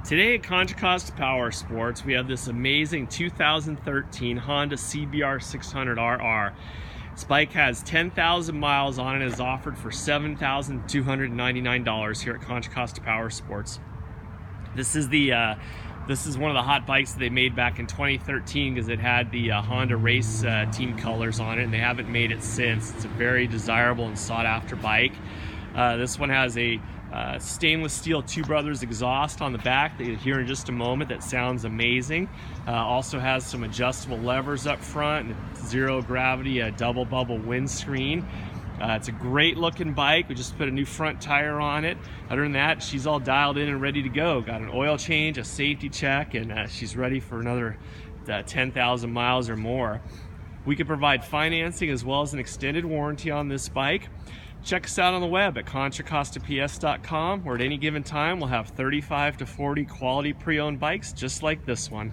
Today at Contra Costa Powersports, we have this amazing 2013 Honda CBR600RR. This bike has 10,000 miles on it and is offered for $7,299 here at Contra Costa Powersports. This is one of the hot bikes that they made back in 2013 because it had the Honda race team colors on it, and they haven't made it since. It's a very desirable and sought after bike. This one has a stainless steel Two Brothers exhaust on the back that you'll hear in just a moment. That sounds amazing. Also has some adjustable levers up front and zero gravity double bubble windscreen. It's a great looking bike. We just put a new front tire on it. Other than that, she's all dialed in and ready to go. Got an oil change, a safety check, and she's ready for another 10,000 miles or more. We can provide financing as well as an extended warranty on this bike. Check us out on the web at contracostaps.com, where at any given time we'll have 35 to 40 quality pre-owned bikes just like this one.